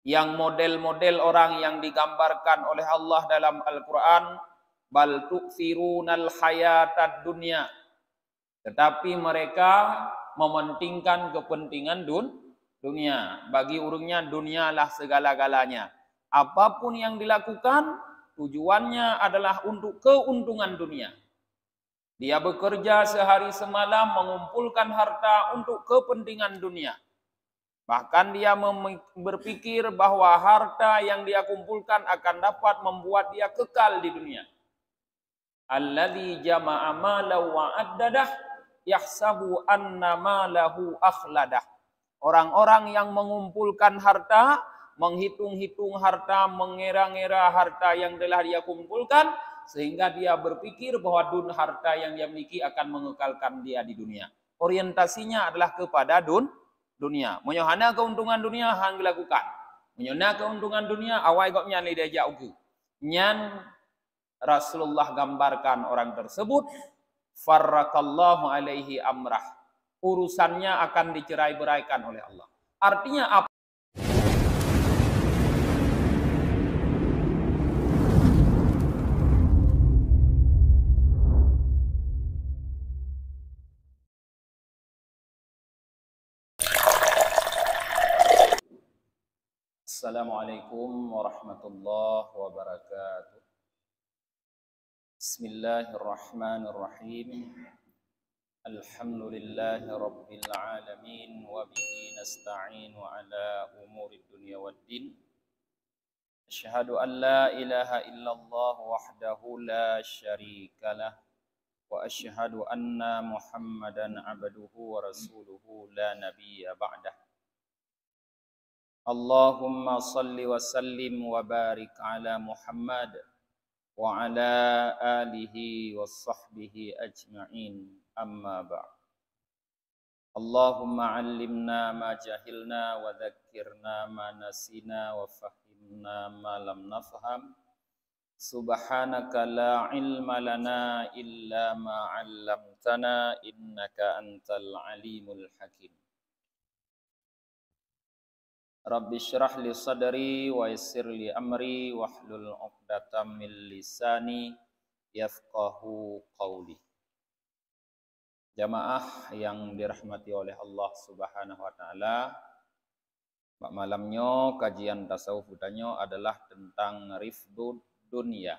yang model-model orang yang digambarkan oleh Allah dalam Al-Quran, bal tu'thirunal hayatad dunya, tetapi mereka mementingkan kepentingan dunia. Bagi urungnya dunialah segala-galanya. Apapun yang dilakukan tujuannya adalah untuk keuntungan dunia. Dia bekerja sehari semalam mengumpulkan harta untuk kepentingan dunia. Bahkan dia berpikir bahwa harta yang dia kumpulkan akan dapat membuat dia kekal di dunia. Alladzi jama'a malahu wa addadah yahsabu anna malahu akhladah. Orang-orang yang mengumpulkan harta, menghitung-hitung harta, mengira-ngira harta yang telah dia kumpulkan, sehingga dia berpikir bahwa harta yang dia miliki akan mengekalkan dia di dunia. Orientasinya adalah kepada dunia. Menyohana keuntungan dunia hang dilakukan. Menyohana keuntungan dunia awai kok nyali dia ugu. Nyan Rasulullah gambarkan orang tersebut farrakallahu alaihi amrah. Urusannya akan dicerai-beraikan oleh Allah. Artinya apa? Assalamualaikum warahmatullahi wabarakatuh. Bismillahirrahmanirrahim. Alhamdulillahi rabbil alamin wa bihi nasta'inu ala umuri dunya waddin. Asyhadu an la ilaha illallah wahdahu la syarikalah wa asyhadu anna Muhammadan abduhu wa rasuluhu la nabiyya ba'dah. Allahumma salli wa sallim wa barik ala Muhammad wa ala alihi wa sahbihi ajma'in, amma ba'd. Allahumma allimna ma jahilna wa dhakkirna ma nasina wa fahimna ma lam nafham. Subhanaka la ilma lana illa ma 'allamtana innaka antal alimul hakim. Rabbi syrah li sadri wa yassir li amri wahlul 'uqdatam min lisani yafqahu qawli. Jamaah yang dirahmati oleh Allah Subhanahu wa taala, bak malamnya kajian tasawuf utanyo adalah tentang rifdud dunia,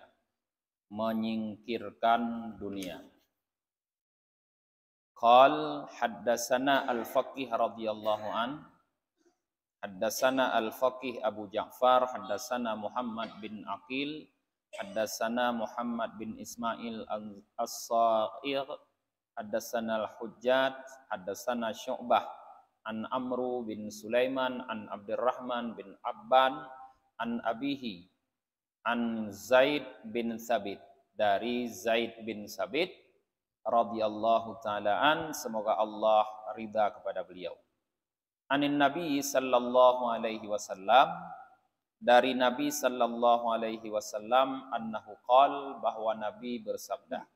menyingkirkan dunia. Qal haddatsana al-faqih radhiyallahu an. Haddatsana al-faqih Abu Ja'far, haddatsana Muhammad bin Aqil, haddatsana Muhammad bin Ismail as-Sa'ir, haddatsana al-Hujjat, haddatsana Syu'bah an Amru bin Sulaiman an Abdurrahman bin Abban an abihi an Zaid bin Sabit, dari Zaid bin Sabit radhiyallahu taala an, semoga Allah ridha kepada beliau. Anin Nabi sallallahu alaihi wasallam, dari Nabi sallallahu alaihi wasallam, annahu qal, bahwa Nabi bersabda,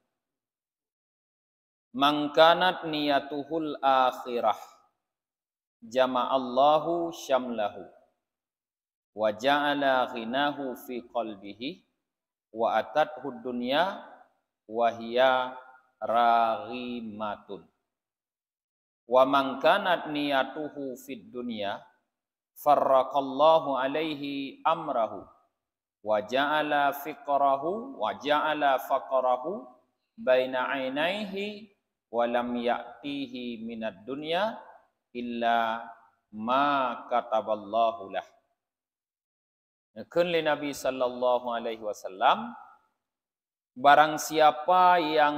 man kanat niyatuhul akhirah jama'allahu syamlahu wa ja'ala ghinahu fi qalbihi wa atathu dunya wa hiya raghimatun. Wa man kanat niyatuhu fid dunya farraqallahu alaihi amrahu wa ja'ala faqrahu baina ainaihi wa lam ya'tihi minad dunya illa ma kataballahu lah. Kun li Nabi sallallahu alaihi wasallam, barang siapa yang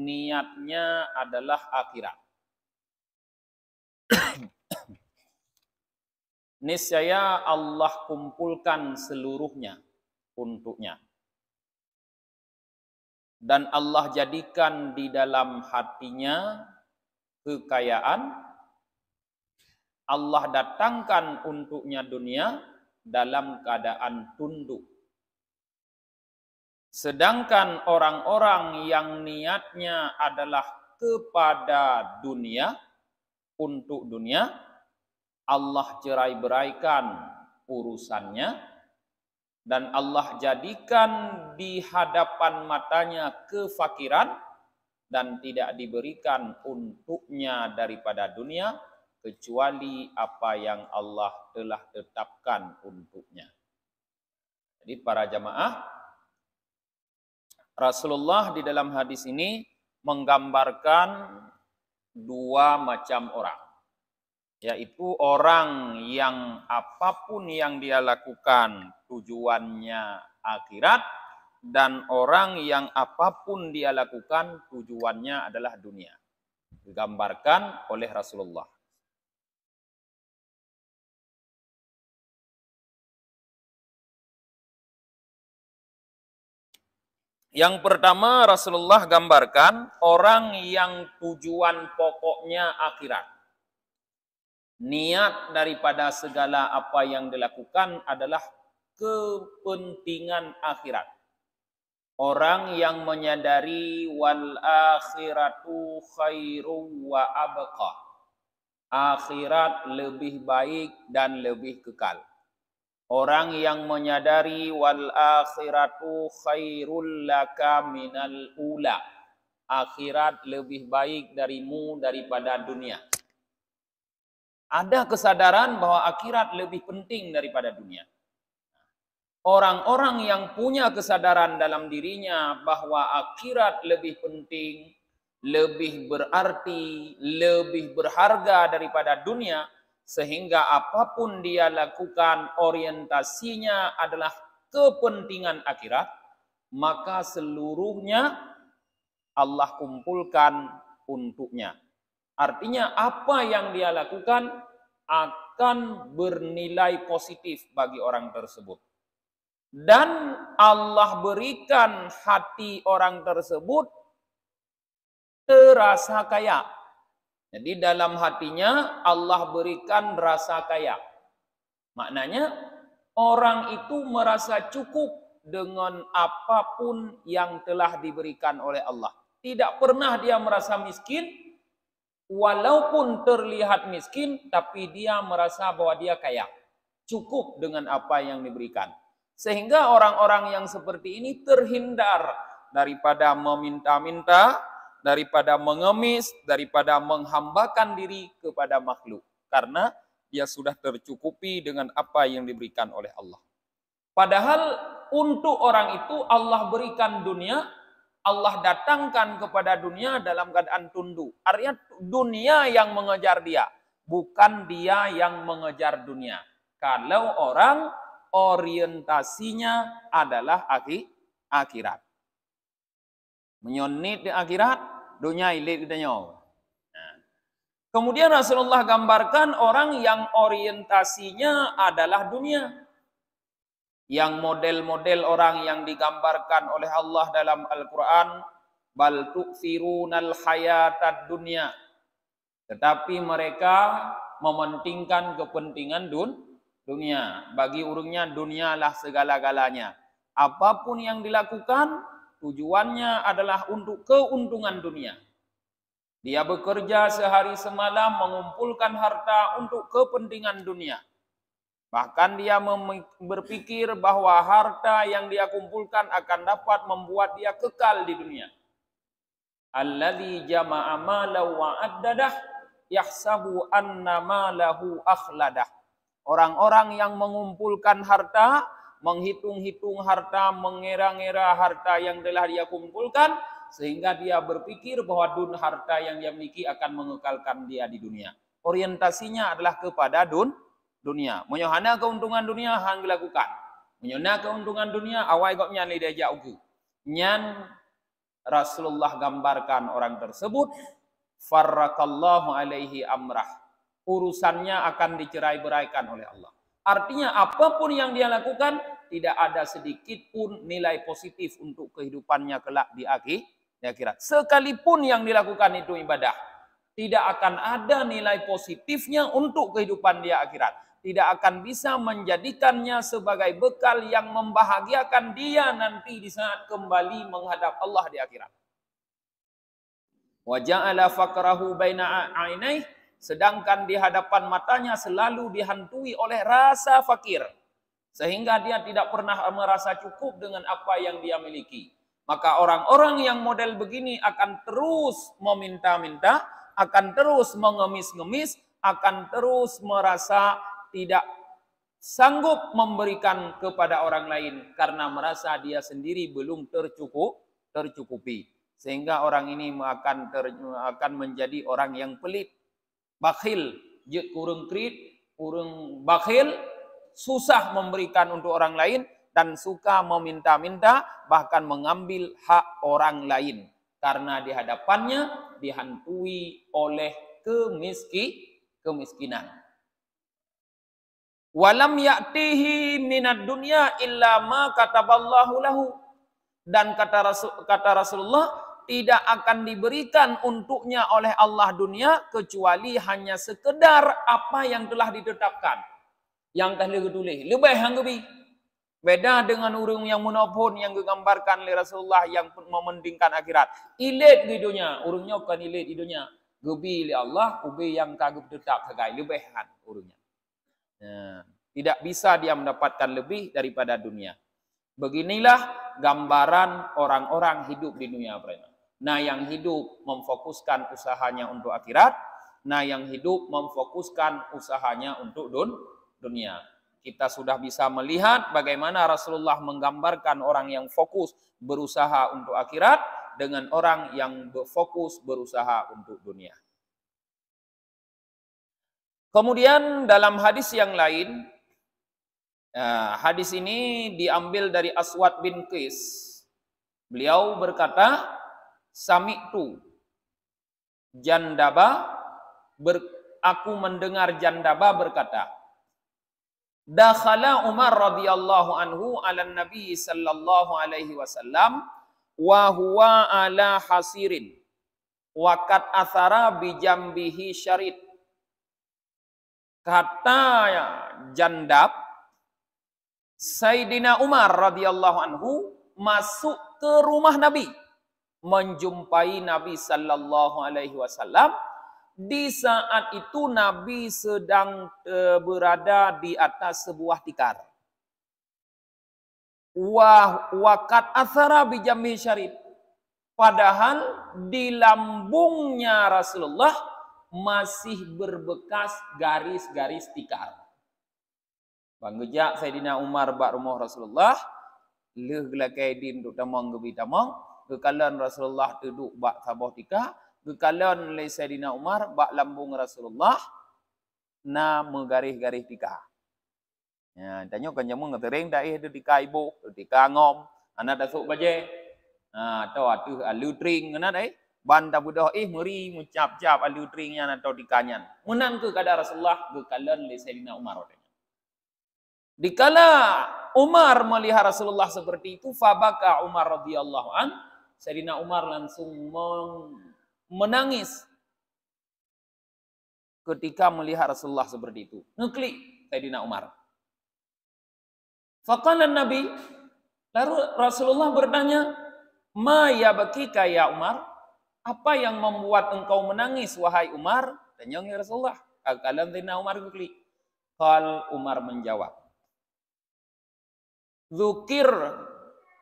niatnya adalah akhirat, niscaya Allah kumpulkan seluruhnya untuknya. Dan Allah jadikan di dalam hatinya kekayaan. Allah datangkan untuknya dunia dalam keadaan tunduk. Sedangkan orang-orang yang niatnya adalah kepada dunia, untuk dunia, Allah cerai beraikan urusannya, dan Allah jadikan di hadapan matanya kefakiran dan tidak diberikan untuknya daripada dunia kecuali apa yang Allah telah tetapkan untuknya. Jadi para jamaah, Rasulullah di dalam hadis ini menggambarkan dua macam orang, yaitu orang yang apapun yang dia lakukan tujuannya akhirat, dan orang yang apapun dia lakukan tujuannya adalah dunia. Digambarkan oleh Rasulullah. Yang pertama Rasulullah gambarkan orang yang tujuan pokoknya akhirat. Niat daripada segala apa yang dilakukan adalah kepentingan akhirat. Orang yang menyadari wal akhiratu khairu wa abqa. Akhirat lebih baik dan lebih kekal. Orang yang menyadari wal akhiratu khairul laka minal ula. Akhirat lebih baik darimu daripada dunia. Ada kesadaran bahwa akhirat lebih penting daripada dunia. Orang-orang yang punya kesadaran dalam dirinya bahwa akhirat lebih penting, lebih berarti, lebih berharga daripada dunia, sehingga apapun dia lakukan orientasinya adalah kepentingan akhirat, maka seluruhnya Allah kumpulkan untuknya. Artinya apa yang dia lakukan akan bernilai positif bagi orang tersebut. Dan Allah berikan hati orang tersebut terasa kaya. Jadi dalam hatinya Allah berikan rasa kaya. Maknanya orang itu merasa cukup dengan apapun yang telah diberikan oleh Allah. Tidak pernah dia merasa miskin, walaupun terlihat miskin, tapi dia merasa bahwa dia kaya. Cukup dengan apa yang diberikan. Sehingga orang-orang yang seperti ini terhindar daripada meminta-minta, daripada mengemis, daripada menghambakan diri kepada makhluk. Karena dia sudah tercukupi dengan apa yang diberikan oleh Allah. Padahal untuk orang itu Allah berikan dunia, Allah datangkan kepada dunia dalam keadaan tunduk. Artinya dunia yang mengejar dia, bukan dia yang mengejar dunia. Kalau orang orientasinya adalah akhirat. Menyonit di akhirat, dunia ilit kita nyawa. Kemudian Rasulullah gambarkan orang yang orientasinya adalah dunia. Yang model-model orang yang digambarkan oleh Allah dalam Al-Quran, bal tu'thirunal hayatad dunya. Tetapi mereka mementingkan kepentingan dunia. Bagi urungnya dunia lah segala-galanya. Apapun yang dilakukan tujuannya adalah untuk keuntungan dunia. Dia bekerja sehari semalam mengumpulkan harta untuk kepentingan dunia. Bahkan dia berpikir bahwa harta yang dia kumpulkan akan dapat membuat dia kekal di dunia. Alladzi jama'a malahu wa addadah yahsabu anna malahu akhladah. Orang-orang yang mengumpulkan harta, menghitung-hitung harta, mengira-ngira harta yang telah dia kumpulkan, sehingga dia berpikir bahwa harta yang dia miliki akan mengekalkan dia di dunia. Orientasinya adalah kepada dunia. Menyohana keuntungan dunia hang dilakukan. Menyona keuntungan dunia awai goknya li dia jauh. Nyan Rasulullah gambarkan orang tersebut farrakallahu alaihi amrah. Urusannya akan dicerai-beraikan oleh Allah. Artinya apapun yang dia lakukan tidak ada sedikit pun nilai positif untuk kehidupannya kelak di akhirat. Sekalipun yang dilakukan itu ibadah, tidak akan ada nilai positifnya untuk kehidupan dia akhirat. Tidak akan bisa menjadikannya sebagai bekal yang membahagiakan dia nanti di saat kembali menghadap Allah di akhirat. Wa ja'ala faqrahu baina 'ainaihi, sedangkan di hadapan matanya selalu dihantui oleh rasa fakir, sehingga dia tidak pernah merasa cukup dengan apa yang dia miliki. Maka orang-orang yang model begini akan terus meminta-minta, akan terus mengemis-ngemis, akan terus merasa tidak sanggup memberikan kepada orang lain karena merasa dia sendiri belum tercukupi. Sehingga orang ini akan menjadi orang yang pelit, bakhil, kurang kredit, kurang bakhil, susah memberikan untuk orang lain, dan suka meminta-minta, bahkan mengambil hak orang lain. Karena di hadapannya dihantui oleh kemiskinan. Walam ya'tihi minad dunya illa ma kataballahu lahu. Dan kata Rasulullah, tidak akan diberikan untuknya oleh Allah dunia kecuali hanya sekedar apa yang telah ditetapkan. Yang telah ditulis. Lebih yang lebih. Beda dengan orang yang monopon yang digambarkan oleh Rasulullah yang mementingkan akhirat. Ilet di dunia. Orangnya bukan ilet di dunia. Gebi oleh Allah, ubi yang kagum tetap sebagai lebihan orangnya. Tidak bisa dia mendapatkan lebih daripada dunia. Beginilah gambaran orang-orang hidup di dunia. Nah, yang hidup memfokuskan usahanya untuk akhirat. Nah, yang hidup memfokuskan usahanya untuk dunia. Kita sudah bisa melihat bagaimana Rasulullah menggambarkan orang yang fokus berusaha untuk akhirat dengan orang yang fokus berusaha untuk dunia. Kemudian dalam hadis yang lain, hadis ini diambil dari Aswad bin Qais. Beliau berkata, Sami'tu Jandaba, aku mendengar Jandaba berkata, Dakhala Umar radhiyallahu anhu ala Nabi sallallahu alaihi wasallam wa huwa ala hasirin wa kat athara bi jambihi syarid. Kata Jandab, Sayyidina Umar radhiyallahu anhu masuk ke rumah Nabi, menjumpai Nabi sallallahu alaihi wasallam. Di saat itu Nabi sedang berada di atas sebuah tikar. Wakat athara bijambi syarif. Padahal di lambungnya Rasulullah masih berbekas garis-garis tikar. Banggejak Sayyidina Umar bak rumah Rasulullah. Leh gelakai din duk tamang gebi tamang. Kekalan Rasulullah duduk bak sabah tikar. Kekalan oleh Sayyidina Umar bak lambung Rasulullah na menggaris-garis tika. Ya, tanya kan jamu ngetering dah tu tika ibu, tika ngom, anak dasuk baje. Atau atuh alutring ngana dai. Banda budah meri ngucap-cap alutringnya atau tikanya. Menang ke kada Rasulullah kekalan oleh Sayyidina Umar. Dikala Umar melihat Rasulullah seperti itu, fabaka Umar radhiyallahu an, Sayyidina Umar langsung menangis ketika melihat Rasulullah seperti itu. Ngeklik Sayyidina Umar. Faqala Nabi, lalu Rasulullah bertanya, "Ma yabkika ya Umar? Apa yang membuat engkau menangis wahai Umar?" Tanya Rasulullah. Kala Sayyidina Umar ngeklik. Qal Umar menjawab, "Dzukir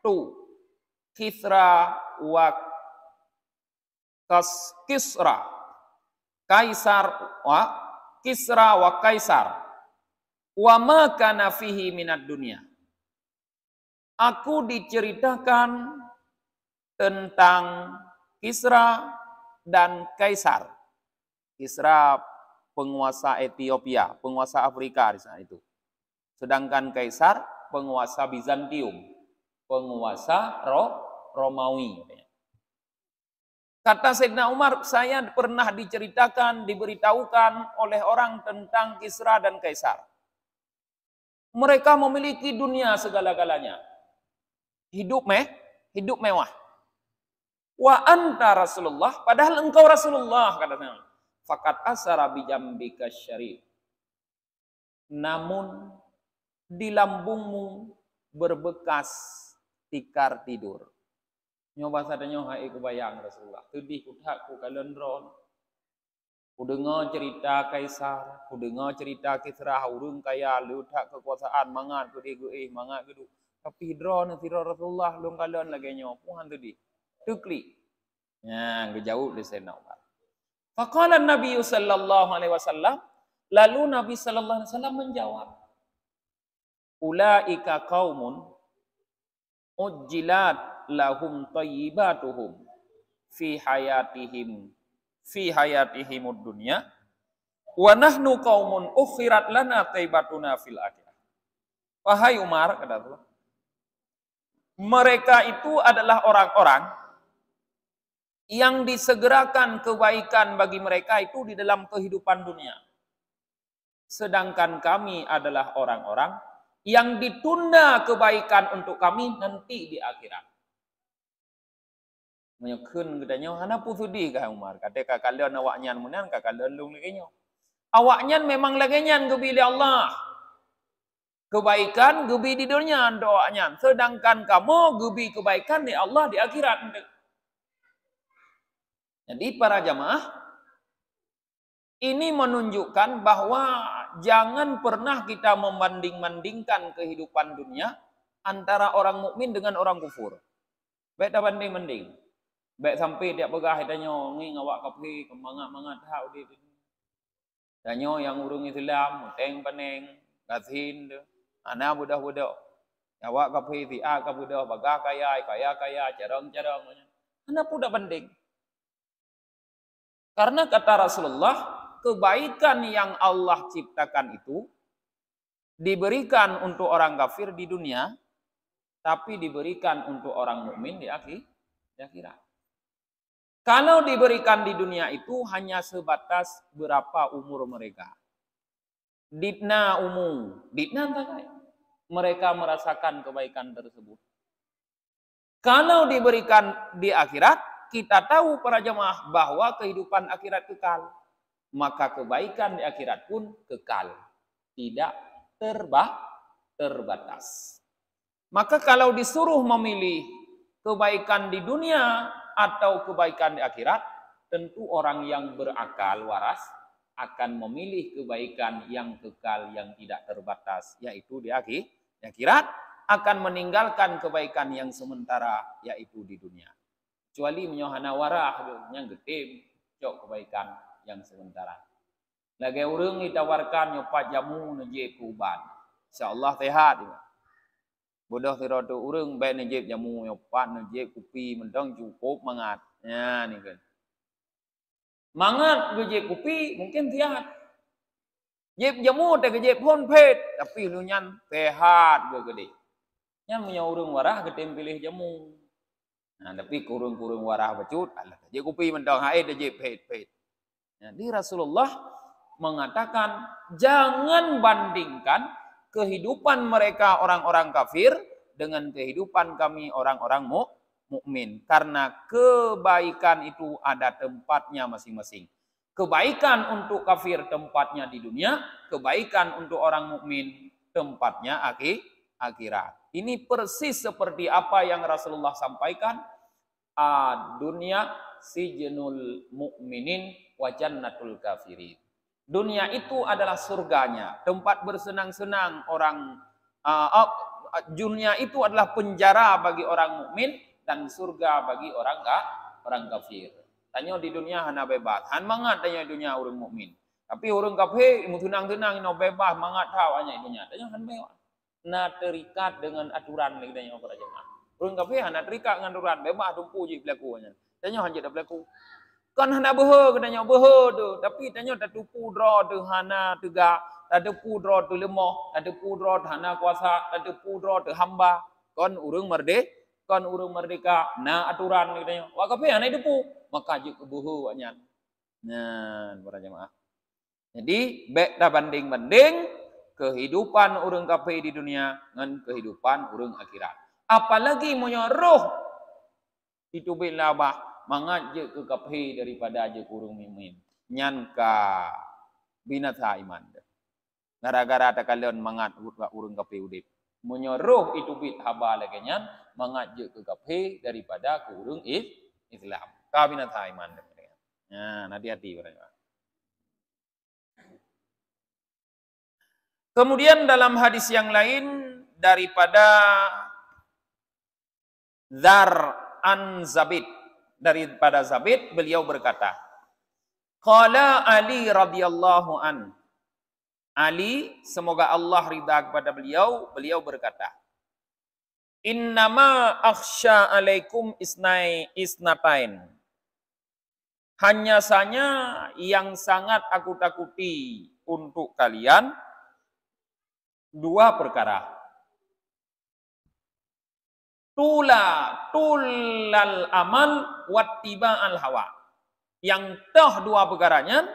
tu Kisra wa Kisra, Kaisar wa Kisra wa Kaisar, wa ma kana fihi minad dunya." Aku diceritakan tentang Kisra dan Kaisar. Kisra penguasa Ethiopia, penguasa Afrika di sana itu. Sedangkan Kaisar penguasa Bizantium, penguasa Romawi. Kata Sayyidina Umar, saya pernah diceritakan, diberitahukan oleh orang tentang Kisra dan Kaisar. Mereka memiliki dunia segala-galanya. Hidup mewah. Wa anta Rasulullah, padahal engkau Rasulullah, katanya. Fakat asara bijambika syarif. Namun di lambungmu berbekas tikar tidur. Nyoba sadanya hai ku bayang Rasulullah. Tudih kutak ku kalendron. Ku dengar cerita Kaisar, ku dengar cerita Kisra, urang kaya letak kekuasaan, mangat ku dia mangat ku. Tapi drone tira Rasulullah long kalon lagi nyo, puhan tu di. Tukli. Ya, ngejauh di Sayyidina Umar. Faqala Nabi sallallahu alaihi wasallam, lalu Nabi sallallahu alaihi wasallam menjawab, ulaika qaumun ujjilat lahum thayyibatuhum fi hayatihimud dunya wa nahnu qaumun ukhirat lana thayyibatuna fil akhirah. Wahai Umar, kata Allah, mereka itu adalah orang-orang yang disegerakan kebaikan bagi mereka itu di dalam kehidupan dunia. Sedangkan kami adalah orang-orang yang ditunda kebaikan untuk kami nanti di akhirat. Menyekun katanya, hana pusudi kah Umar? Kata kalian awaknya munan, kalian lung lagi nyo. Awaknya memang lagi nyan kebilih Allah. Kebaikan gebi di dunia doanya. Sedangkan kamu gebi kebaikan di Allah di akhirat. Jadi para jamaah, ini menunjukkan bahwa jangan pernah kita membanding-bandingkan kehidupan dunia antara orang mukmin dengan orang kufur. Baik tak banding-banding. Baik sampai dia pegah tanya ngi ngawak kapi kemangat-mangat hak di. Tanya yang urung Islam, teng paneng, gasin de. Ana budak-budak. Ngawak kapi ti a ka budak bagah kaya, jarang-jarang. Ana pun dak banding. Karena kata Rasulullah, kebaikan yang Allah ciptakan itu diberikan untuk orang kafir di dunia, tapi diberikan untuk orang mukmin di akhirat. Kalau diberikan di dunia itu hanya sebatas berapa umur mereka. Ditna umum, ditna takai. Mereka merasakan kebaikan tersebut. Kalau diberikan di akhirat, kita tahu para jemaah bahwa kehidupan akhirat kekal. Maka kebaikan di akhirat pun kekal. Tidak terbatas. Maka kalau disuruh memilih kebaikan di dunia atau kebaikan di akhirat, tentu orang yang berakal waras akan memilih kebaikan yang kekal yang tidak terbatas, yaitu di akhirat, akan meninggalkan kebaikan yang sementara, yaitu di dunia. Kecuali menyohana warah yang getim, cok kebaikan yang sementara. Lagi orang ditawarkan nyopat jamu najib kuban. InsyaAllah sehat. Bodoh tiradu orang baik najib jamu nyopat najib kopi mendang cukup mangat. Ya ni kan. Mangat najib kopi mungkin sehat. Jib jamu tak jib pun pet tapi lu nyan sehat gede. Nyan punya orang warah getim pilih jamu. Nah, tapi kurung-kurung warah becut, alah, dia kopi mendang haid dia pet. Jadi Rasulullah mengatakan jangan bandingkan kehidupan mereka orang-orang kafir dengan kehidupan kami orang-orang mukmin, karena kebaikan itu ada tempatnya masing-masing. Kebaikan untuk kafir tempatnya di dunia, kebaikan untuk orang mukmin tempatnya akhirat. Ini persis seperti apa yang Rasulullah sampaikan. Dunia sijnul mukminin wa jannatul kafirin. Dunia itu adalah surganya, tempat bersenang-senang orang. Dunia itu adalah penjara bagi orang mukmin dan surga bagi orang kafir. Tanya di dunia hana bebas, han mangat tanya dunia orang mukmin. Tapi orang kafir mu tenang-tenang no bebas mangat tahu hanya dunia. Tanya han bebas. Na terikat dengan aturan lagi tanya para jemaah. Orang kafir hana terikat dengan aturan, bebas tumpu je berlaku nya. Tanya han je dak berlaku. Kan hana behe katanya behe tu, tapi tanya tak tupu dra tu hana tegak, tak tupu dra tu lemah, tak tupu dra hana kuasa, tak tupu dra tu hamba. Kon urang merdeka, na aturan lagi tanya. Wa kafir hana tupu, maka je ke behe nya. Nah, para jemaah. Jadi, baik dah banding-banding kehidupan orang kafir di dunia dengan kehidupan orang akhirat. Apalagi menyuruh itu bilabah mangat je ke kafir daripada je kurung mukmin. Nyanka binasa iman. Gara-gara tak kalian mangat urang kafir udip. Menyuruh itu bit haba lagi nyan mangat je ke kafir daripada kurung Islam. Ka binasa iman. Nah, hati-hati Kemudian dalam hadis yang lain daripada Dzar an Zabid, daripada Zabid, beliau berkata, qala Ali radhiyallahu an. Ali, semoga Allah ridha kepada beliau, beliau berkata, innama akhsha alaikum isnatain. Hanya saja yang sangat aku takuti untuk kalian dua perkara. Tulal amal wattiba'al hawa. Yang dua perkaranya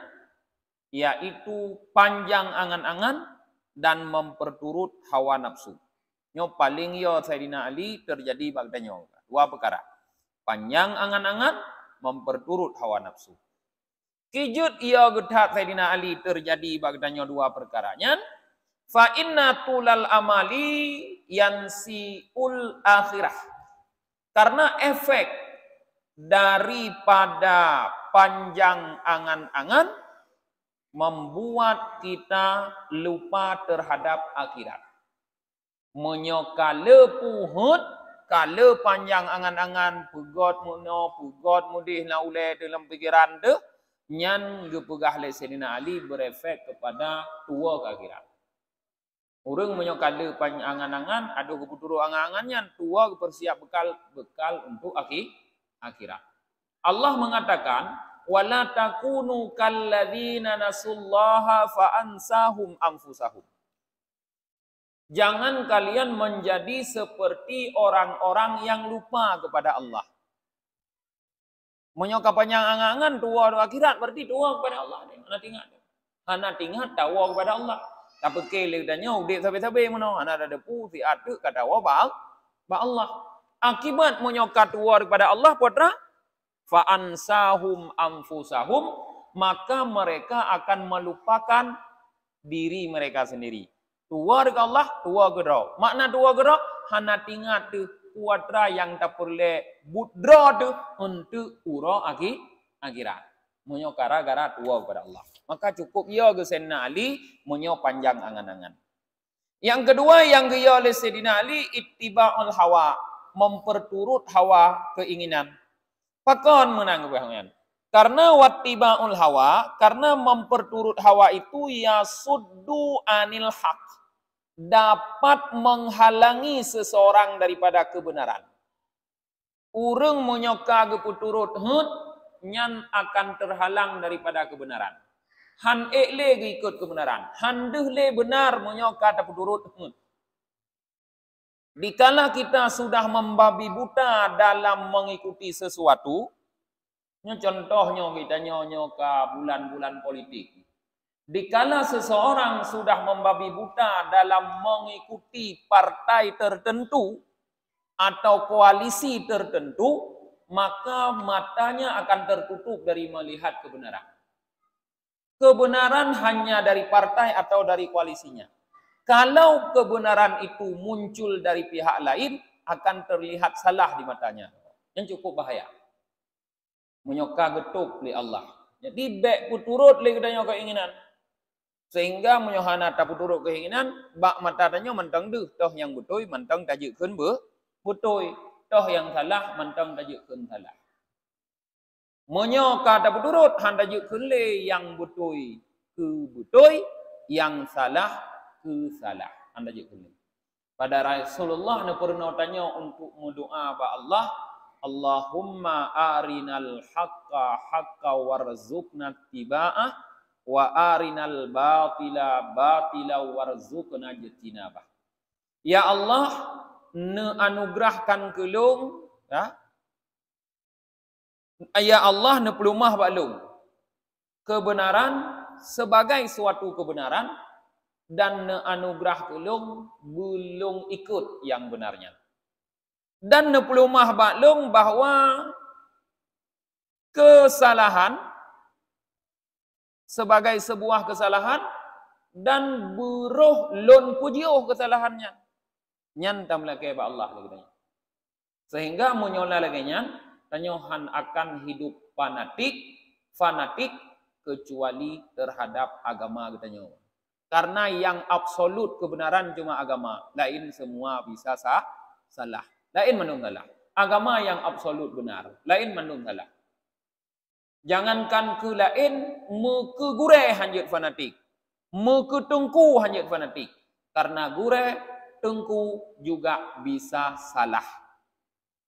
yaitu panjang angan-angan dan memperturut hawa nafsu. Nyo paling yo Sayyidina Ali terjadi bagdanya dua perkara. Panjang angan-angan, memperturut hawa nafsu. Kijut ia gedhat Sayyidina Ali terjadi bagdanya dua perkaranya. Fa inna tulal amali yansiul akhirah. Karena efek daripada panjang angan-angan membuat kita lupa terhadap akhirat. Menyokale puhut, kala panjang angan-angan, pugot mudih na ule dalam pikiran tu, nyan gepegah le Sayyidina Ali berefek kepada tua ke akhirat. Orang menyokale panjang angan-angan, ada keputuru angan-angannya, tua bersiap bekal untuk akhirat. Allah mengatakan, wala takunu kalladzina nasullaha fa ansahum anfusahum. Jangan kalian menjadi seperti orang-orang yang lupa kepada Allah. Menyokap panjang angan-angan tua akhirat berarti tua kepada Allah. Hana tinggal tawa kepada Allah. Tapi kele dan nyau dek sabe-sabe mana ana ada depu si atu kata wa ba Allah. Akibat menyokap tua kepada Allah putra fa ansahum anfusahum, maka mereka akan melupakan diri mereka sendiri. Tua dekat Allah, tua gerau. Makna tua gerau, hana tinggal tu kuatra yang tak perlu budra tu untuk ura akhirat. Menyo gara-gara tua kepada Allah. Maka cukup ia ke Sayyidina Ali menyo panjang angan-angan. Yang kedua yang dia oleh Sayyidina Ali ittiba'ul hawa, memperturut hawa keinginan. Pakon menang kebahagiaan. Karena wattiba'ul hawa, karena memperturut hawa itu ya suddu anil haq, dapat menghalangi seseorang daripada kebenaran. Urang menyoka geputurut nyan akan terhalang daripada kebenaran. Han le ikut kebenaran. Han le benar menyoka terputurut. Dikala kita sudah membabi buta dalam mengikuti sesuatu, contohnya kita nyoka bulan-bulan politik. Dikala seseorang sudah membabi buta dalam mengikuti partai tertentu atau koalisi tertentu, maka matanya akan tertutup dari melihat kebenaran. Kebenaran hanya dari partai atau dari koalisinya. Kalau kebenaran itu muncul dari pihak lain, akan terlihat salah di matanya. Yang cukup bahaya. Menyoka getuk oleh Allah. Jadi baik puturut oleh kedanya keinginan. Sehingga menyohana tak puturut keinginan, bak mata tanya mentang deh. Toh yang betul, mentang tajuk kun betul. Toh yang salah, mentang tajuk kun salah. Menyoka tak puturut, han tajuk kun le yang betul ke betul, yang salah ke salah. Han tajuk kun le. Pada Rasulullah pernah tanya untuk mendoa ba Allah, Allahumma arinal haqqa haqqa warzuqna tiba'ah wa arinal batila batila warzuqna ijtinabah. Ya Allah, anugerahkan kelung, ya Allah pelumah baklung kebenaran sebagai suatu kebenaran dan anugerah kelung belum ikut yang benarnya. Dan pelumah baklung bahwa kesalahan sebagai sebuah kesalahan dan buruh lon pujiuh kesalahannya. Nyan tam lagi ba Allah lagi. Sehingga menyola lagi nyan tanyohan akan hidup fanatik kecuali terhadap agama katanya. Karena yang absolut kebenaran cuma agama. Lain semua bisa salah. Lain mandung salah. Agama yang absolut benar. Lain mandung salah. Jangankan ke lain, ke gure hanjut fanatik. Ke tengku hanjut fanatik. Karena gure, tengku juga bisa salah.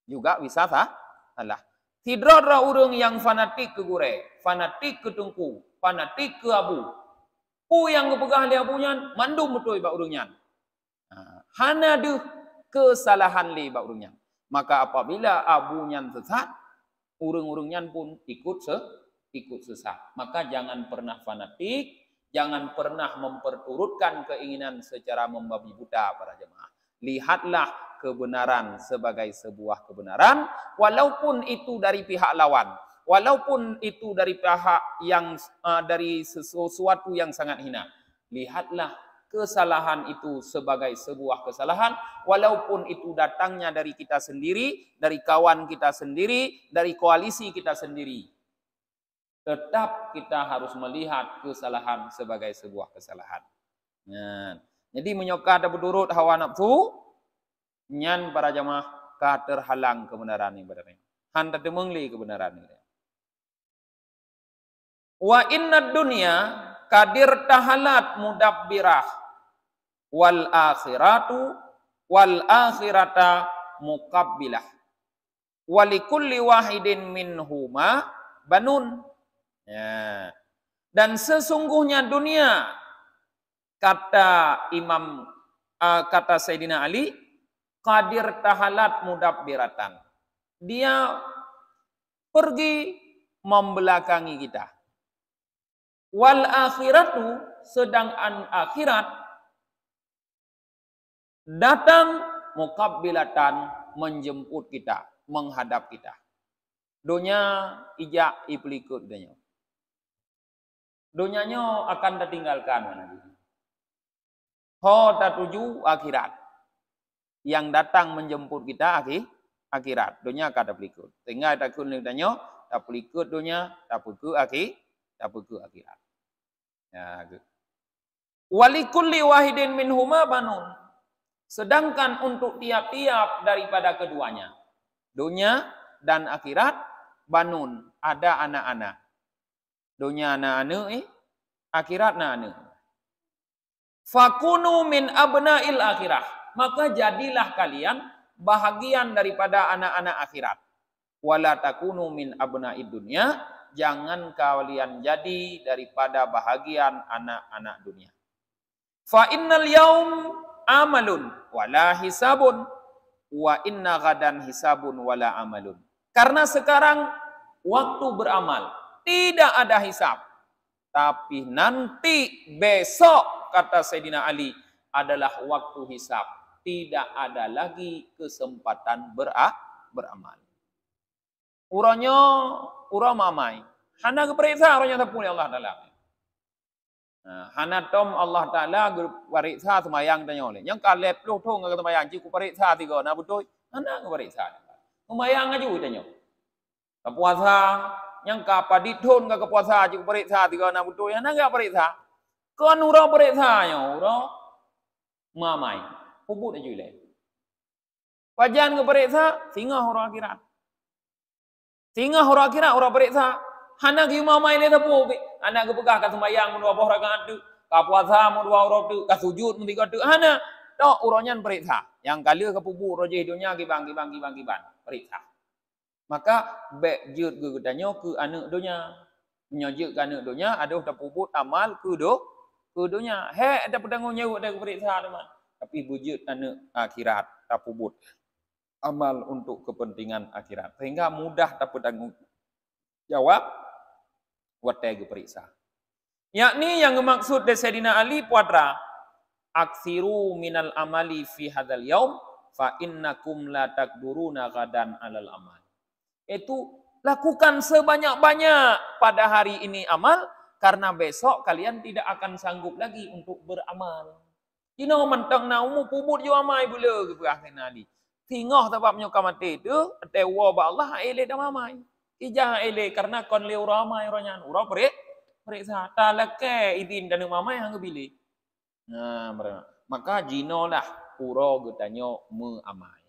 Juga bisa salah. Tidaklah orang yang fanatik ke gure, fanatik ke tengku, fanatik ke abu. Yang kepegang dia punya, mandum betul bak urungnya. Hana deh kesalahan li bak urungnya. Maka apabila abunya sesat, urung-urungnya pun ikut sesat. Maka jangan pernah fanatik, jangan pernah memperturutkan keinginan secara membabi buta para jemaah. Lihatlah kebenaran sebagai sebuah kebenaran, walaupun itu dari pihak lawan. Walaupun itu dari pihak yang dari sesuatu yang sangat hina. Lihatlah kesalahan itu sebagai sebuah kesalahan. Walaupun itu datangnya dari kita sendiri, dari kawan kita sendiri, dari koalisi kita sendiri. Tetap kita harus melihat kesalahan sebagai sebuah kesalahan. Nah, jadi menyoka ada berdurut hawa nafsu, nyan para jamaah terhalang kebenaran ini benar. Han tak mengli kebenaran ini. Wa inna dunya kadir tahalat mudabbirah wal akhirata muqabbilah walikulli wahidin minhuma banun. Ya. Dan sesungguhnya dunia, kata kata Sayyidina Ali, kadir tahalat mudabbiratan. Dia pergi membelakangi kita. Wal akhiratu, sedangkan akhirat datang muqabbilatan, menjemput kita, menghadap kita. Dunia ijak iplikut dunia. Dunianya akan tertinggalkan nanti. Ho tatuju akhirat. Yang datang menjemput kita akhirat. Dunia akan terplikut. Sehingga ada kun dunia terplikut dunia, terplikut akhirat. Ya, walikulli wahidin minhuma banun. Sedangkan untuk tiap-tiap daripada keduanya, dunia dan akhirat, banun, ada anak-anak. Dunia anak-anak, akhirat anak-anak. Fakunu min abna'il akhirah. Maka jadilah kalian bahagian daripada anak-anak akhirat. Wala takunu min abna'id dunya. Jangan kalian jadi daripada bahagian anak-anak dunia. Fa innal yaum amalun wala hisabun wa inna gadan hisabun wala amalun. Karena sekarang waktu beramal, tidak ada hisab. Tapi nanti besok, kata Sayyidina Ali, adalah waktu hisab. Tidak ada lagi kesempatan beramal. Uranya ura mamai. Hana keperiksa orangnya tapul Allah Ta'ala. Hana tom Allah Ta'ala keperiksa semayang tanya oleh. Yang kalep lu thong ke semayang ciku periksa tiga na betul. Hana keperiksa. Semayang aja tanya. Kepuasa yang kapadit thon ke kepuasa ciku periksa tiga na betul. Hana enggak periksa. Kan ura periksa nya ura mamai. Pubut aja le. Pajan keperiksa singa orang akhirat. Singa orang akhirat orang periksa. Hana ki mamai le tapu. Hana ke pegah ka sembayang dua boh rakaat tu. Ka puasa mu dua orang tu. Ka sujud mu tiga tu. Hana tok uronyan periksa. Yang kali ke pubu roje hidupnya kibang. Periksa. Maka bek jut ke katanya ke anak dunia. Menyajik ke anak dunia. Aduh tak pubut amal ke dunia. He ada pedang nyewa ada periksa teman. Tapi bujut anak akhirat tak pubut amal untuk kepentingan akhirat. Sehingga mudah tak pedang jawab watai periksa. Yakni yang dimaksud dari Sayyidina Ali puatra aksiru minal amali fi hadzal yaum fa innakum la takduruna gadan alal amal. Itu lakukan sebanyak-banyak pada hari ini amal karena besok kalian tidak akan sanggup lagi untuk beramal. Kino mentang naumu pubut jo amai bula ke berakhir nadi. Tingah sebabnya kamate itu tewa ba Allah ele dah mamai. Ija ele karena kon le ramai ronya ura periksa talake idin dan mamai hang bili. Nah, maka jinolah puro getanyo meamai.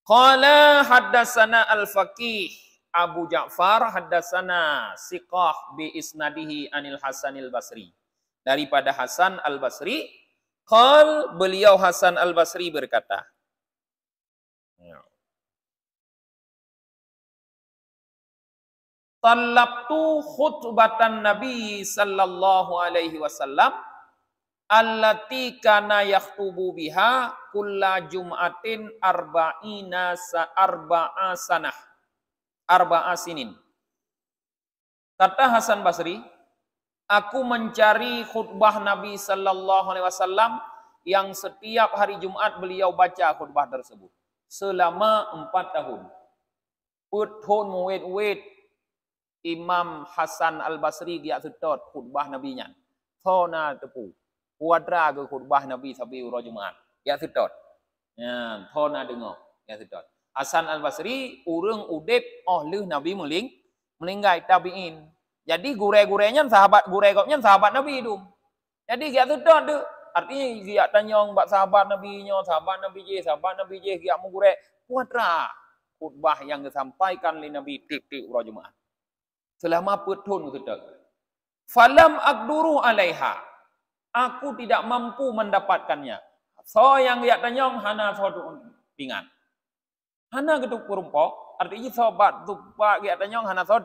Qala haddatsana al-Faqih Abu Ja'far haddatsana Siqah bi isnadihi anil Hasanil Basri. Daripada Hasan Al-Basri, beliau Hasan Al-Basri berkata. Talabtu khutbatan Nabi sallallahu alaihi wasallam allati kana yakhutubu biha kulla jum'atin arba'a sinin. Kata Hasan Basri, aku mencari khutbah Nabi sallallahu alaihi wasallam yang setiap hari Jumat beliau baca khutbah tersebut selama 4 tahun. Puthun muwet-wet Imam Hasan Al-Basri dia sedot khutbah Nabi-nya. Thona tepu. Kuadra ke khutbah Nabi sabi uro Jumat. Dia sedot. Ya, thona dengar. Dia sedot. Hasan Al-Basri urang udip leuh Nabi meninggal tabi'in. Jadi gure-gurenya sahabat sahabat Nabi itu. Jadi dia sedot tu. Artinya dia tanyong bak sahabat Nabi sahabat Nabi je dia mengure kuadra khutbah yang disampaikan oleh Nabi tip-tip uro Jumat. Selama petun sedek. Falam aqduru alaiha. Aku tidak mampu mendapatkannya. So yang dia tanyong hana so pingan. Hana geduk kurumpo, artinya sobat tupak dia tanyong hana so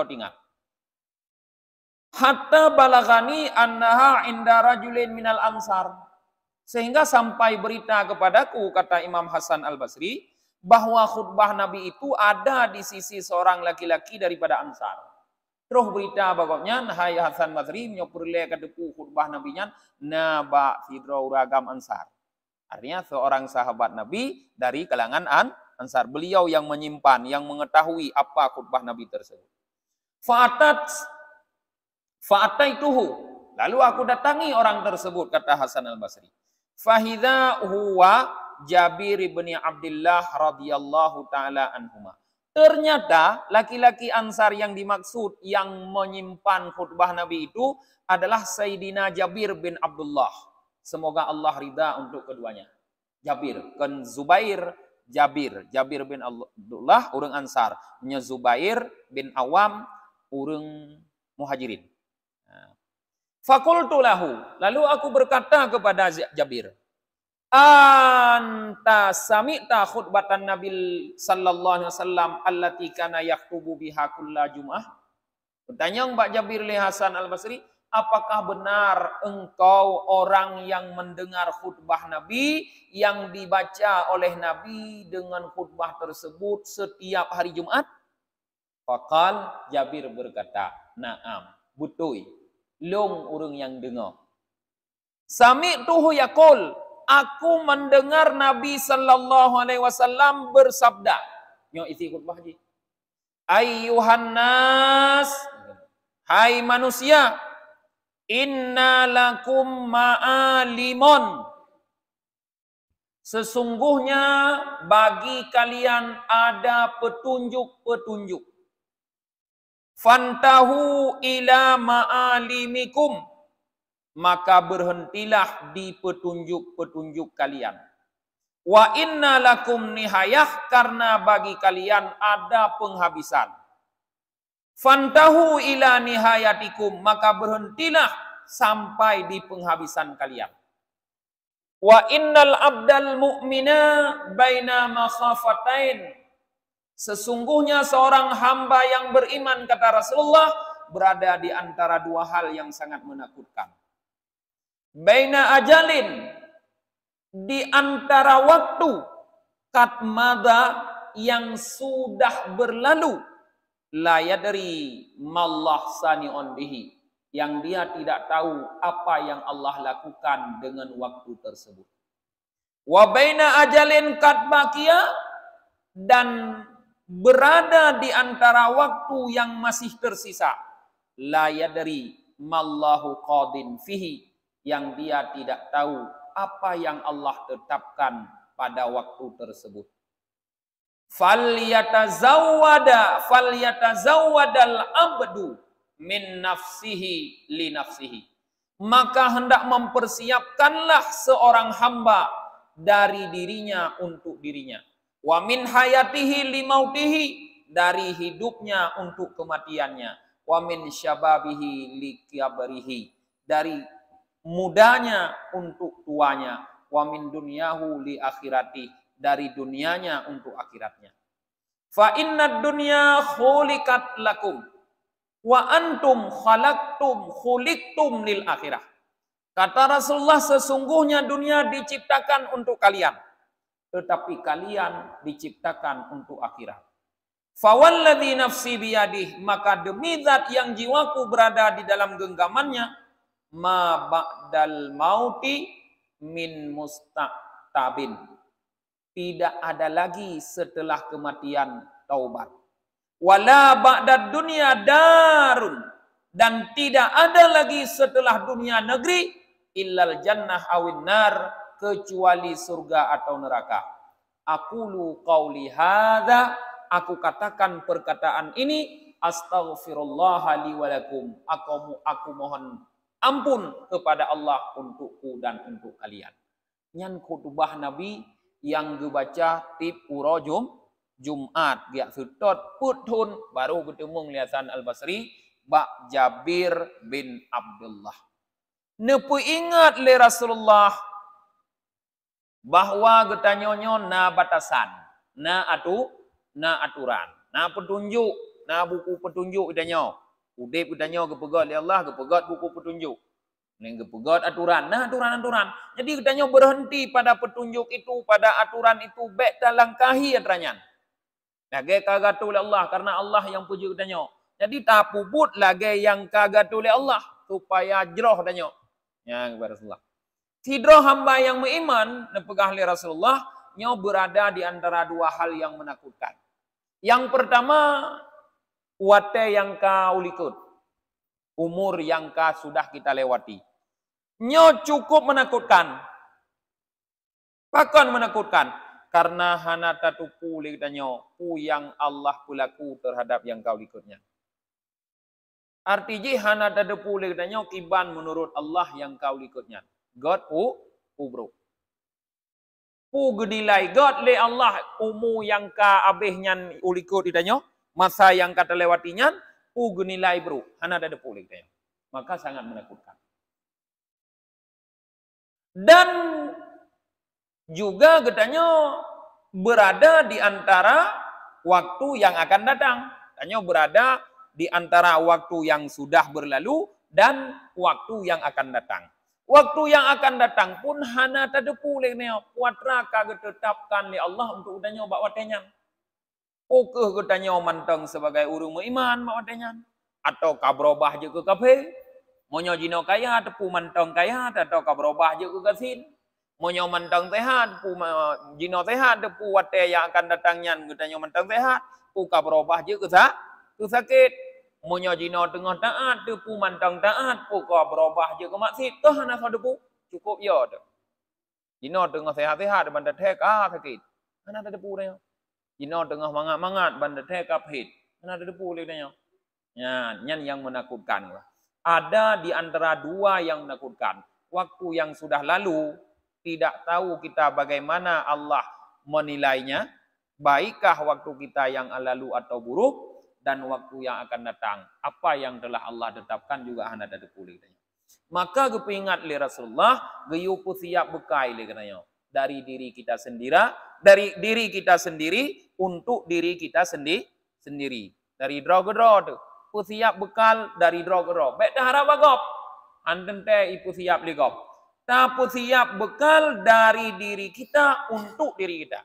tingat. Hatta balagani annaha inda rajulin minal ansar. Sehingga sampai berita kepadaku, kata Imam Hasan Al-Basri, bahwa khutbah Nabi itu ada di sisi seorang laki-laki daripada Ansar. Terus berita bagusnya, hai Hasan Basri menyopurle ke depu khutbah Nabi-nya naba sidro uragam Ansar. Artinya seorang sahabat Nabi dari kalangan Ansar. Beliau yang menyimpan, yang mengetahui apa khutbah Nabi tersebut. Fa'ataituhu. Lalu aku datangi orang tersebut, kata Hasan Al-Basri. Fahidha huwa Jabir bin Abdullah radhiyallahu taala anhuma. Ternyata laki-laki Ansar yang dimaksud yang menyimpan khutbah Nabi itu adalah Sayyidina Jabir bin Abdullah. Semoga Allah ridha untuk keduanya. Jabir kan Zubair Jabir bin Abdullah urang Ansar, nya Zubair bin Awam urang Muhajirin. Fakultu lahu, lalu aku berkata kepada Jabir, anta sami'ta khutbatan Nabi sallallahu alaihi wasallam allati kana yaktubu biha kulla jum'ah. Bertanya Mbak Jabir li Hasan Al-Basri, apakah benar engkau orang yang mendengar khutbah Nabi yang dibaca oleh Nabi dengan khutbah tersebut setiap hari Jumat? Faqal, Jabir berkata, na'am, betul. Long urang yang dengar. Sami'tuhu yaqul, aku mendengar Nabi sallallahu alaihi wasallam bersabda. Yo isi khutbah ji. Ayyuhan nas, hai manusia, inna lakum ma'alimun. Sesungguhnya bagi kalian ada petunjuk-petunjuk. Fantahu ila ma'alimikum. Maka berhentilah di petunjuk-petunjuk kalian. Wa inna lakum nihayah, karena bagi kalian ada penghabisan. Fantahu ila nihayatikum, maka berhentilah sampai di penghabisan kalian. Wa innal abdal mu'mina baina makhafatain. Sesungguhnya seorang hamba yang beriman, kata Rasulullah, berada di antara dua hal yang sangat menakutkan. Baina ajalin, di antara waktu, katmada yang sudah berlalu, la yadri mallah sani'un bihi, yang dia tidak tahu apa yang Allah lakukan dengan waktu tersebut. Wa baina ajalin kat baqiya, dan berada di antara waktu yang masih tersisa, la yadri mallahu qadin fihi, yang dia tidak tahu apa yang Allah tetapkan pada waktu tersebut. Falyatazawwadal abdu min nafsihi li nafsihi. Maka hendak mempersiapkanlah seorang hamba dari dirinya untuk dirinya. Wa min hayatihi li mautihi, dari hidupnya untuk kematiannya. Wa min syababihi li kiabrihi, dari mudanya untuk tuanya. Wa min dunyahu li akhirati, dari dunianya untuk akhiratnya. Fa inna dunya khuliqat lakum wa antum khuliqtum lil akhirah. Kata Rasulullah, sesungguhnya dunia diciptakan untuk kalian, tetapi kalian diciptakan untuk akhirat. Fawalladzi nafsi biyadih, maka demi zat yang jiwaku berada di dalam genggamannya, ma ba'dal mauti min mustaqtabin, tidak ada lagi setelah kematian taubat. Wala ba'dad dunya darun, dan tidak ada lagi setelah dunia negeri illal jannah awin nar, kecuali surga atau neraka. Aqulu qauli hadza, aku katakan perkataan ini, astaghfirullah li wa lakum, aku mohon ampun kepada Allah untukku dan untuk kalian. Nyan khutbah Nabi yang dibaca tip urojum Jumat dia sutot putun baru ketemu Hasan Al-Basri Bak Jabir bin Abdullah. Nepu ingat le Rasulullah bahwa getanyonyo na batasan, na aturan, na petunjuk, na buku petunjuk idanyo. Udip idanyo gepegot le Allah, gepegot buku petunjuk. Neng gepegot aturan, nah aturan-aturan. Jadi idanyo berhenti pada petunjuk itu, pada aturan itu, bek talangkahi antranyan. Lagi kagatu le Allah, karena Allah yang puji idanyo. Jadi tak puput lagi yang kagatu le Allah supaya jroh danyo. Ya kepada Rasulullah. Tidro hamba yang beriman nepegah li Rasulullah nyo berada di antara dua hal yang menakutkan. Yang pertama, wate yang ka ulikut. Umur yang ka sudah kita lewati. Nyo cukup menakutkan. Pakon menakutkan. Karena hana tatupu li danyo pu yang Allah pulaku terhadap yang kau ikutnya. Artinya hana tatupu li danyo kiban menurut Allah yang kau ikutnya. God pu bro. Pu genilai God le Allah umu yang ka abehnya ulikut idanyo, masa yang kata lewatinya pu genilai bro. Hana tatupu li danyo. Maka sangat menakutkan. Dan juga getanyo berada di antara waktu yang akan datang. Getanyo berada di antara waktu yang sudah berlalu dan waktu yang akan datang. Waktu yang akan datang pun hana tadepu le neo puatra kagak tetapkan le Allah untuk getanyo bak watenya. Okeh getanyo manteng sebagai urung iman bak watenya atau kabrobah je ke kafe. Monyo jino kaya tepu manteng kaya atau kabrobah je ke gasin. Monyo mantang sehat, pu jino sehat, pu wate yang akan datangnya, getanyo mantang sehat, pu kabrobah je ke sakit. Monyo jino tengah taat, pu mantang taat, pu kabrobah je ke maksud, toh hana sadepu cukup yo tu. Jino tengah sehat-sehat, banda tek sakit, hana sadepu dia. Jino tengah mangat-mangat, banda tek hit, hana sadepu dia. Ya, nyan yang menakutkan. Ada di antara dua yang menakutkan. Waktu yang sudah lalu, tidak tahu kita bagaimana Allah menilainya, baikkah waktu kita yang lalu atau buruk, dan waktu yang akan datang, apa yang telah Allah tetapkan juga hana ada pulih. Maka kepingat li Rasulullah, geyupu siap bekai li katanya, dari diri kita sendiri, untuk diri kita sendiri. Dari dro-gedro tu, siap bekal dari dro-gedro. Bek dah harap bagop, anten teh ipu siap ligop. Tapi siap bekal dari diri kita untuk diri kita.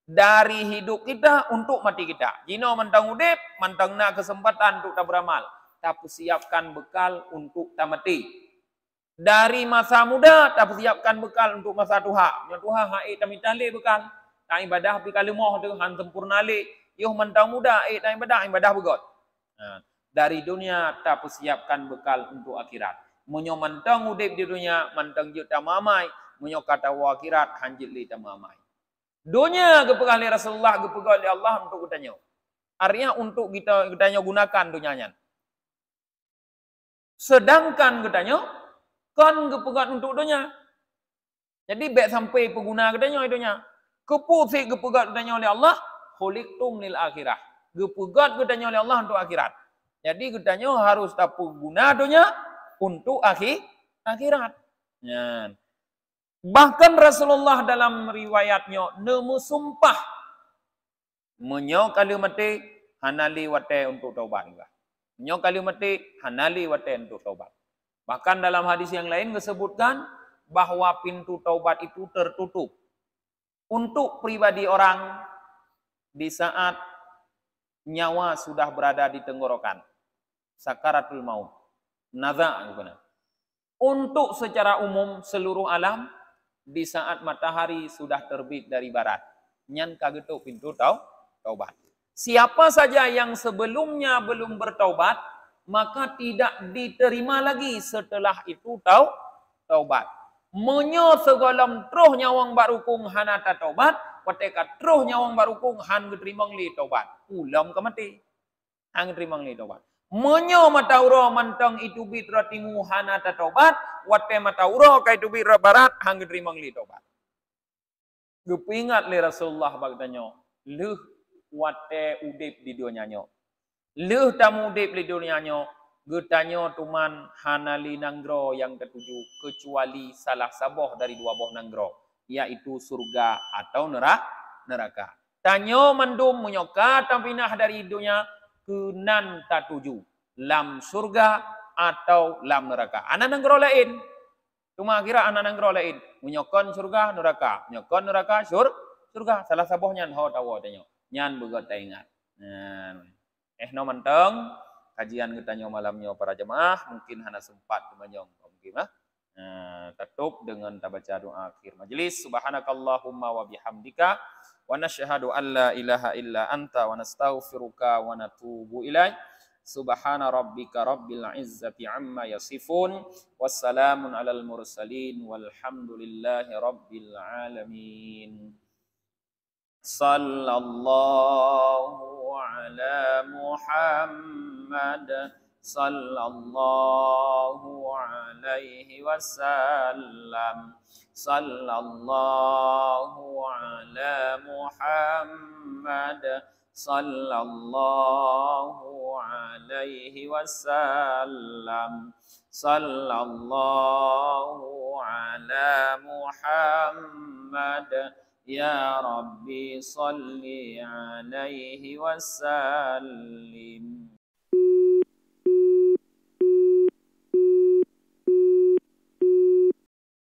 Dari hidup kita untuk mati kita. Jino mantang udip, mantang nak kesempatan untuk tak beramal. Tapi siapkan bekal untuk tak mati. Dari masa muda, tapi siapkan bekal untuk masa tua. Yang tua, haik tak mitali bekal. Tak ibadah, tapi kalimuh dengan sempurna li. Yuh mantang muda, tak ibadah begot. Dari dunia, tapi siapkan bekal untuk akhirat. Munyo mantang udip di dunia, mantang juta mamai. Munyo kata akhirat, hanjit li tamamai. Dunia kepegang li Rasulullah, kepegang li Allah untuk kita. Artinya untuk kita gunakan dunianya. Sedangkan katanya kan kepegat untuk dunia. Jadi baik sampai pengguna katanya itunya. Kepusik kepegat katanya oleh Allah, khuliqtum lil akhirah. Kepegat katanya oleh Allah untuk akhirat. Jadi katanya harus tak pengguna dunia untuk akhirat. Ya. Bahkan Rasulullah dalam riwayatnya nemu sumpah menyo kali mati hanali wate untuk taubat juga. Menyo kali mati hanali wate untuk taubat. Bahkan dalam hadis yang lain disebutkan bahwa pintu taubat itu tertutup untuk pribadi orang di saat nyawa sudah berada di tenggorokan. Sakaratul maut. Naza bukan. Untuk secara umum seluruh alam di saat matahari sudah terbit dari barat. Nyan kagetuk pintu taubat. Siapa saja yang sebelumnya belum bertaubat, maka tidak diterima lagi setelah itu taubat. Menyo segolam truh nyawang barukung hanata taubat, wateka truh nyawang barukung han geterimang li taubat. Ulam kemati. Han geterimang li taubat. Menyo matauro mantang itu bitra timu hanata taubat, wate matauro kai itu bitra barat han geterimang li taubat. Gepingat li Rasulullah bagdanyo, leuh wate udip di dunianyo. Leuh tamu udip di dunianyo, getanyo tuman hanali nanggro yang ketujuh, kecuali salah saboh dari dua boh nanggro, yaitu surga atau neraka. Tanyo mendum menyoka tampinah dari dunia, kenan tatuju, lam surga atau lam neraka. Anak nanggro lain. Cuma kira anak nanggro lain. Menyokon surga neraka. Menyokon neraka surga. Salah sabohnya ho tawo tanyo. Nyan begot ingat. No menteng kajian kita nyo malamnya para jemaah mungkin hana sempat kemanyong mungkin tutup dengan tabaca doa akhir majelis. Subhanakallahumma wa bihamdika wa nasyhadu an la ilaha illa anta wa nastaghfiruka wa natubu ilaik. Subhana rabbika rabbil izzati amma yasifun wassalamun alal mursalin walhamdulillahi rabbil alamin. Sallallahu ala Muhammad sallallahu alaihi wasallam. Sallallahu ala Muhammad sallallahu alaihi wasallam. Sallallahu ala Muhammad. Ya Rabbi salli alaihi wasallim.